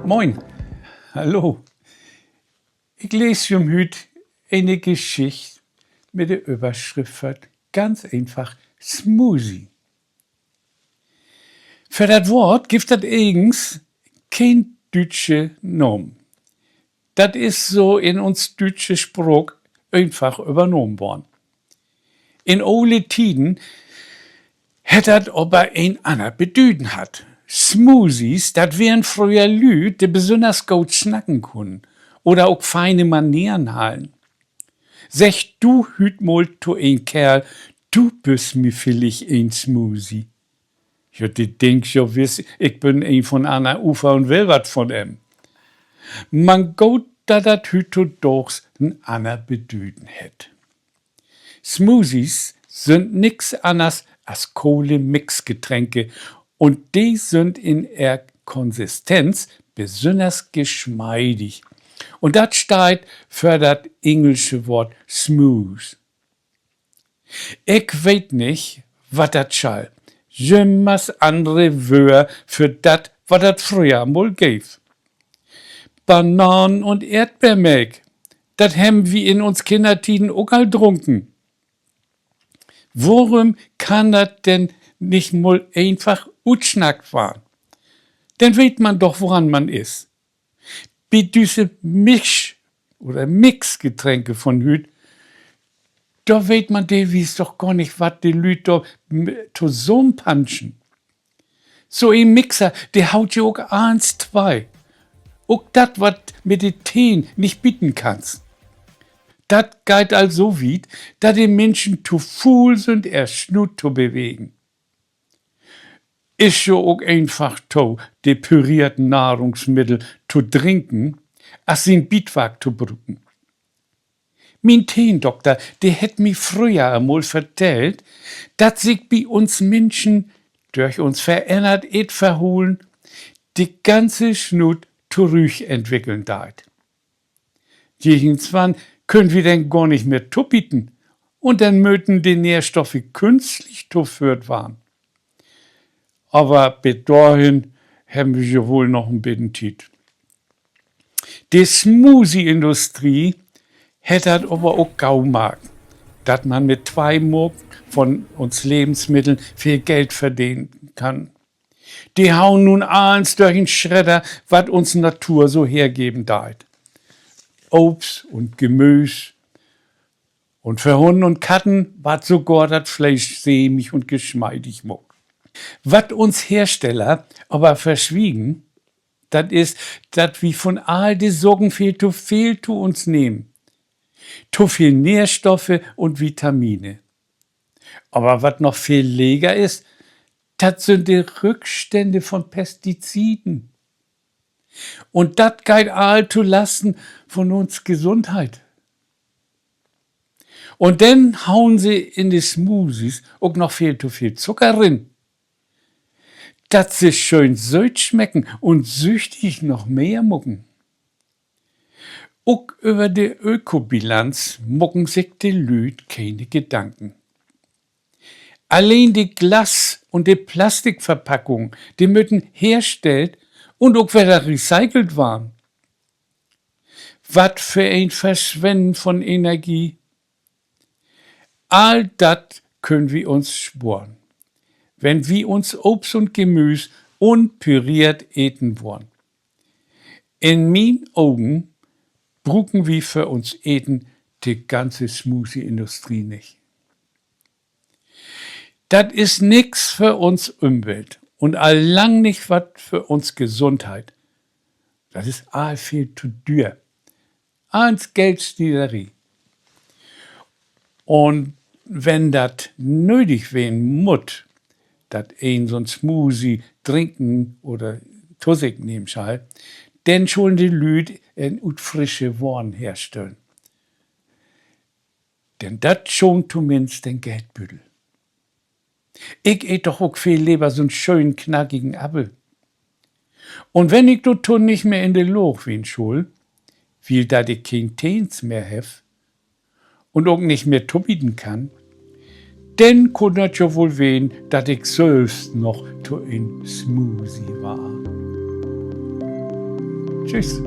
Moin, hallo. Ich lese heute eine Geschichte mit der Überschrift ganz einfach Smoothie. Für das Wort gibt es eigens kein deutsche Nomen. Das ist so in uns deutsche Spruch einfach übernommen worden. In alle Tiden hat das aber ein anderer Bedeutung hat. Smoothies, das wären früher Lüd, die besonders gut schnacken können oder auch feine Manieren halten. Sech du hüt mal to ein Kerl, du bist mir vielleicht ein Smoothie. Ja, die denkst ja, ich bin ein von einer Ufer und will wat von em. Man gut, da dat heutzutage ein ander Bedeutung het. Smoothies sind nix anders als Kohle-Mixgetränke und die sind in ihrer Konsistenz besonders geschmeidig. Und das steht für das englische Wort smooth. Ich weiß nicht, was das schall. Jemals andere Wörter für das, was das früher mal gab. Bananen und Erdbeermilch, das haben wir in uns Kindertiden auch all trunken. Warum kann das denn nicht mal einfach utschnackt waren? Dann weiß man doch, woran man ist. Bei diese Misch- oder Mixgetränke von Hüt, da weiß man wies doch gar nicht, was die Leute da so punchen. So ein Mixer, der haut ja auch 1, 2. Auch das, was mit den Teen nicht bieten kannst. Das geht also weit, dass die Menschen zu faul sind, erst Schnut zu bewegen. Ist ja auch einfach to, die pürierten Nahrungsmittel zu trinken, als den Bietwag zu brücken. Mein Teendoktor, der hätt mir früher einmal vertellt, dass sich bei uns Menschen durch uns verändert verholen, die ganze Schnut zu Rüch entwickeln deit. Irgendwann können wir denn gar nicht mehr tuppiten und dann möten die Nährstoffe künstlich zuführt waren. Aber bis dahin haben wir ja wohl noch ein bisschen Zeit. Die Smoothie-Industrie hätte das aber auch kaum mag, dass man mit 2 Mark von uns Lebensmitteln viel Geld verdienen kann. Die hauen nun alles durch den Schredder, was uns Natur so hergeben deit. Obst und Gemüse und für Hunde und Katten wat sogar das Fleisch sämig und geschmeidig muck. Was uns Hersteller aber verschwiegen, das ist, dass wir von all die Sorgen viel zu uns nehmen. Zu viel Nährstoffe und Vitamine. Aber was noch viel leger ist, das sind die Rückstände von Pestiziden. Und das geht all zu Lasten von uns Gesundheit. Und dann hauen sie in die Smoothies auch noch viel zu viel Zucker rein. Dass sie schön süß schmecken und süchtig noch mehr mucken. Auch über die Ökobilanz mucken sich die Lüd keine Gedanken. Allein die Glas- und die Plastikverpackung, die müssen herstellt und auch wieder recycelt waren. Was für ein Verschwenden von Energie. All das können wir uns sparen, wenn wir uns Obst und Gemüse unpüriert eten wollen. In meinen Augen brauchen wir für uns eten die ganze Smoothie-Industrie nicht. Das ist nix für uns Umwelt und allang nicht was für uns Gesundheit. Das ist all viel zu teuer. Ans Geldstielerei. Und wenn das nötig werden muss, dass ein so ein Smoothie trinken oder zu sich nehmen soll, dann schon die Leute frische Waren herstellen. Denn das schon zumindest den Geldbüttel. Ich ete doch auch viel lieber so einen schönen, knackigen Apfel. Und wenn ich dort nicht mehr in der Loch wie in Schul, weil da ich kein Teens mehr hef und auch nicht mehr tuppiden kann, dann kann das ja wohl wehen, dass ich selbst noch zu ein Smoothie war. Tschüss.